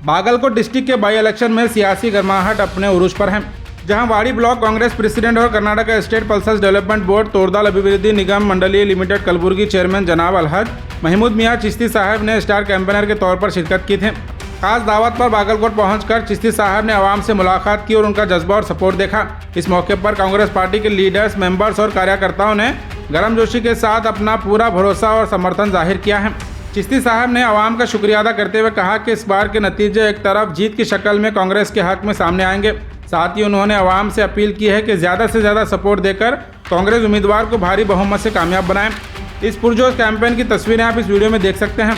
Bagalkot district के by election में सियासी गर्माहट अपने उरूज पर है, जहां वाड़ी ब्लॉक कांग्रेस प्रेसिडेंट और Karnataka state pulses development board तोरदाल अभिवृद्धि निगम मंडलीय लिमिटेड कलबुर्गी चेयरमैन जनाब अल-हज महमूद मियां चिश्ती साहब ने स्टार कैंपेनर के तौर पर शिरकत की थी। खास दावत पर बागलकोट पहुंचकर चिश्ती साहब ने आवाम से मुलाकात की और उनका जज्बा और सपोर्ट देखा। इस मौके पर कांग्रेस पार्टी के लीडर्स, मेंबर्स और कार्यकर्ताओं ने गर्मजोशी के साथ अपना पूरा भरोसा और समर्थन जाहिर किया है। चिश्ती साहब ने आवाम का शुक्रिया अदा करते हुए कहा कि इस बार के नतीजे एक तरफ जीत की शक्ल में कांग्रेस के हक में सामने आएंगे। साथ ही उन्होंने आवाम से अपील की है कि ज़्यादा से ज़्यादा सपोर्ट देकर कांग्रेस उम्मीदवार को भारी बहुमत से कामयाब बनाएं। इस पुरजोश कैंपेन की तस्वीरें आप इस वीडियो में देख सकते हैं।